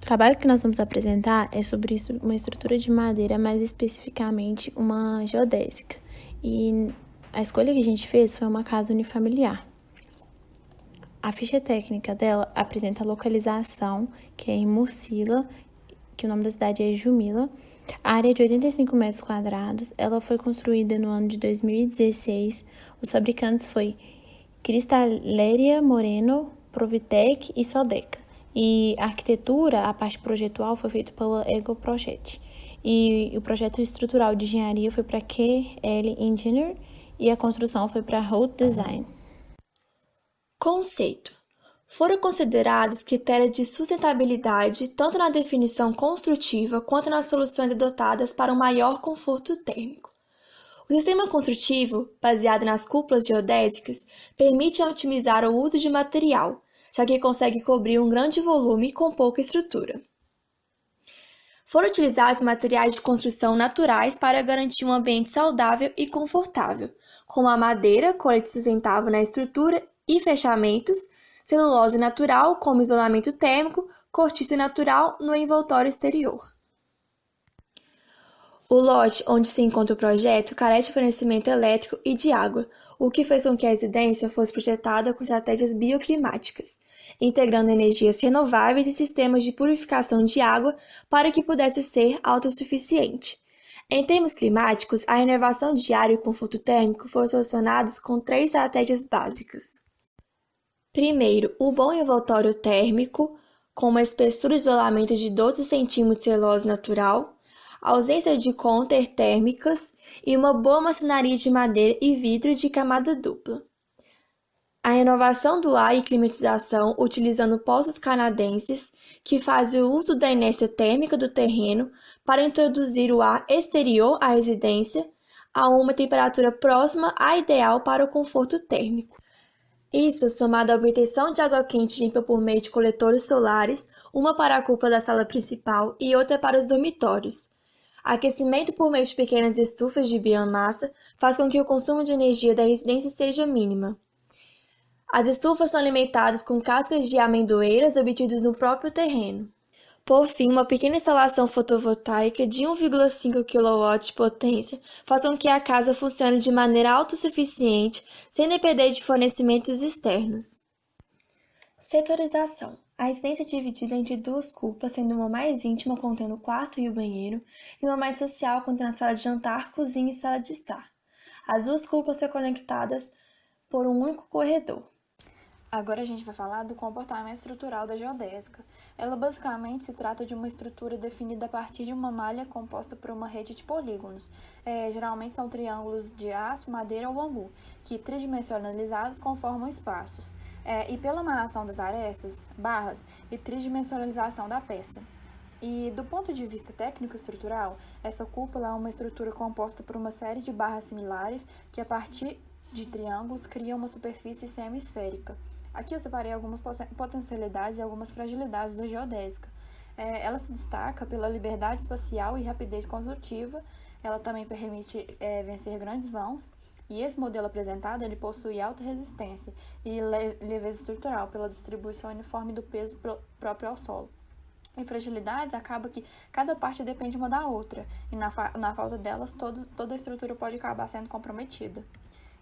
O trabalho que nós vamos apresentar é sobre uma estrutura de madeira, mais especificamente uma geodésica. E a escolha que a gente fez foi uma casa unifamiliar. A ficha técnica dela apresenta a localização, que é em Murcila, que o nome da cidade é Jumila. A área é de 85 metros quadrados. Ela foi construída no ano de 2016. Os fabricantes foi Cristaleria Moreno, Provitec e Sodeca. E a arquitetura, a parte projetual, foi feita pela Ego Project. E o projeto estrutural de engenharia foi para QL Engineer e a construção foi para Road Design. Conceito. Foram considerados critérios de sustentabilidade tanto na definição construtiva quanto nas soluções adotadas para um maior conforto térmico. O sistema construtivo, baseado nas cúpulas geodésicas, permite otimizar o uso de material, já que consegue cobrir um grande volume com pouca estrutura. Foram utilizados materiais de construção naturais para garantir um ambiente saudável e confortável, como a madeira, colete sustentável na estrutura e fechamentos, celulose natural, como isolamento térmico, cortiça natural no envoltório exterior. O lote onde se encontra o projeto carece de fornecimento elétrico e de água, o que fez com que a residência fosse projetada com estratégias bioclimáticas, integrando energias renováveis e sistemas de purificação de água para que pudesse ser autossuficiente. Em termos climáticos, a renovação de ar e o conforto térmico foram solucionados com 3 estratégias básicas. Primeiro, o bom envoltório térmico, com uma espessura de isolamento de 12 cm de celulose natural, ausência de counter-térmicas e uma boa maçonaria de madeira e vidro de camada dupla. A renovação do ar e climatização utilizando poços canadenses, que fazem o uso da inércia térmica do terreno para introduzir o ar exterior à residência a uma temperatura próxima à ideal para o conforto térmico. Isso, somado à obtenção de água quente limpa por meio de coletores solares, uma para a cúpula da sala principal e outra para os dormitórios. Aquecimento por meio de pequenas estufas de biomassa faz com que o consumo de energia da residência seja mínima. As estufas são alimentadas com cascas de amendoeiras obtidas no próprio terreno. Por fim, uma pequena instalação fotovoltaica de 1,5 kW de potência faz com que a casa funcione de maneira autossuficiente, sem depender de fornecimentos externos. Setorização. A residência é dividida entre 2 cúpulas, sendo uma mais íntima, contendo o quarto e o banheiro, e uma mais social, contendo a sala de jantar, cozinha e sala de estar. As 2 cúpulas são conectadas por um único corredor. Agora a gente vai falar do comportamento estrutural da geodésica. Ela basicamente se trata de uma estrutura definida a partir de uma malha composta por uma rede de polígonos. Geralmente são triângulos de aço, madeira ou bambu, que tridimensionalizados conformam espaços. E pela amarração das arestas, barras e tridimensionalização da peça. E do ponto de vista técnico-estrutural, essa cúpula é uma estrutura composta por uma série de barras similares que, a partir de triângulos, criam uma superfície semi-esférica. Aqui eu separei algumas potencialidades e algumas fragilidades da geodésica. Ela se destaca pela liberdade espacial e rapidez construtiva. Ela também permite vencer grandes vãos. E esse modelo apresentado, ele possui alta resistência e leveza estrutural pela distribuição uniforme do peso próprio ao solo. Em fragilidades, acaba que cada parte depende uma da outra, e na falta delas, toda a estrutura pode acabar sendo comprometida.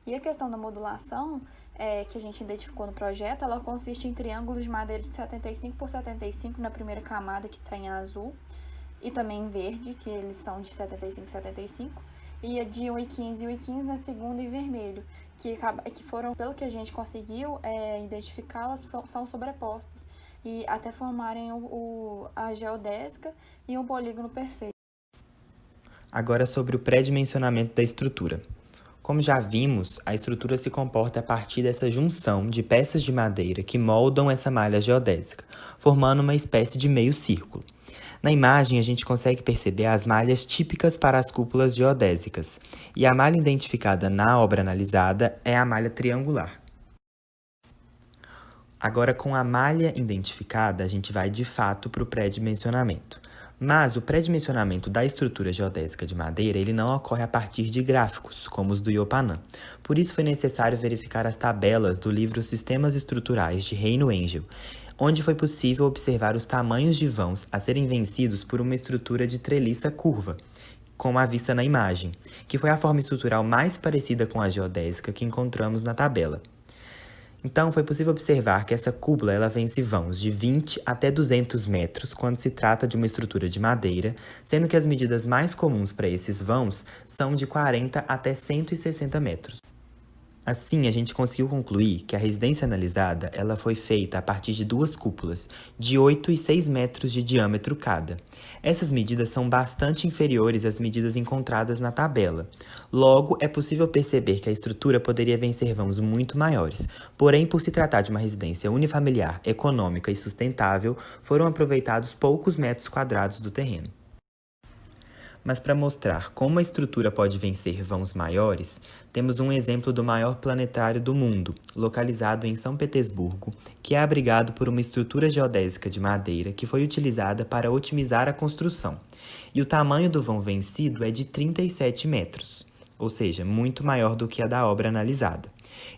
E a questão da modulação, que a gente identificou no projeto, ela consiste em triângulos de madeira de 75 por 75 na primeira camada, que está em azul, e também em verde, que eles são de 75 por 75, e a de 1,15 e 1,15 na segunda, em vermelho, que foram, pelo que a gente conseguiu identificá-las, são sobrepostas, e até formarem a geodésica e um polígono perfeito. Agora sobre o pré-dimensionamento da estrutura. Como já vimos, a estrutura se comporta a partir dessa junção de peças de madeira que moldam essa malha geodésica, formando uma espécie de meio círculo. Na imagem, a gente consegue perceber as malhas típicas para as cúpulas geodésicas, e a malha identificada na obra analisada é a malha triangular. Agora, com a malha identificada, a gente vai de fato para o pré-dimensionamento. Mas o pré-dimensionamento da estrutura geodésica de madeira ele não ocorre a partir de gráficos, como os do Iopanã. Por isso foi necessário verificar as tabelas do livro Sistemas Estruturais de Reino Engel, onde foi possível observar os tamanhos de vãos a serem vencidos por uma estrutura de treliça curva, como à vista na imagem, que foi a forma estrutural mais parecida com a geodésica que encontramos na tabela. Então, foi possível observar que essa cúpula ela vence vãos de 20 até 200 metros quando se trata de uma estrutura de madeira, sendo que as medidas mais comuns para esses vãos são de 40 até 160 metros. Assim, a gente conseguiu concluir que a residência analisada ela foi feita a partir de duas cúpulas, de 8 e 6 metros de diâmetro cada. Essas medidas são bastante inferiores às medidas encontradas na tabela. Logo, é possível perceber que a estrutura poderia vencer vãos muito maiores. Porém, por se tratar de uma residência unifamiliar, econômica e sustentável, foram aproveitados poucos metros quadrados do terreno. Mas para mostrar como a estrutura pode vencer vãos maiores, temos um exemplo do maior planetário do mundo, localizado em São Petersburgo, que é abrigado por uma estrutura geodésica de madeira que foi utilizada para otimizar a construção. E o tamanho do vão vencido é de 37 metros, ou seja, muito maior do que a da obra analisada.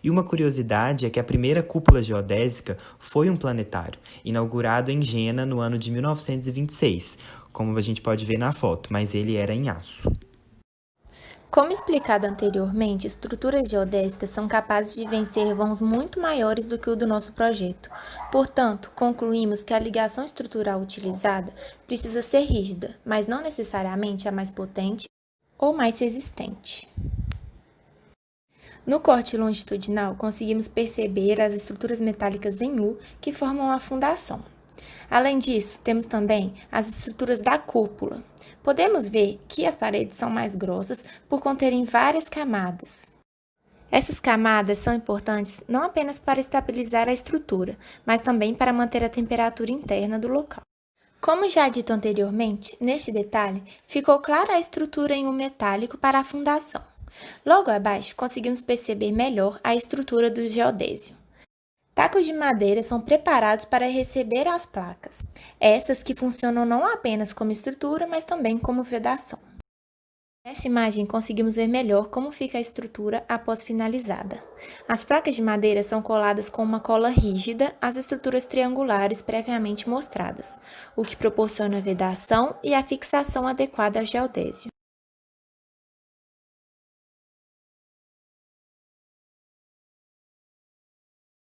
E uma curiosidade é que a primeira cúpula geodésica foi um planetário, inaugurado em Jena no ano de 1926, como a gente pode ver na foto, mas ele era em aço. Como explicado anteriormente, estruturas geodésicas são capazes de vencer vãos muito maiores do que o do nosso projeto. Portanto, concluímos que a ligação estrutural utilizada precisa ser rígida, mas não necessariamente a mais potente ou mais resistente. No corte longitudinal, conseguimos perceber as estruturas metálicas em U que formam a fundação. Além disso, temos também as estruturas da cúpula. Podemos ver que as paredes são mais grossas por conterem várias camadas. Essas camadas são importantes não apenas para estabilizar a estrutura, mas também para manter a temperatura interna do local. Como já dito anteriormente, neste detalhe, ficou clara a estrutura em um metálico para a fundação. Logo abaixo, conseguimos perceber melhor a estrutura do geodésio. Tacos de madeira são preparados para receber as placas, essas que funcionam não apenas como estrutura, mas também como vedação. Nessa imagem, conseguimos ver melhor como fica a estrutura após finalizada. As placas de madeira são coladas com uma cola rígida às estruturas triangulares previamente mostradas, o que proporciona a vedação e a fixação adequada ao geodésio.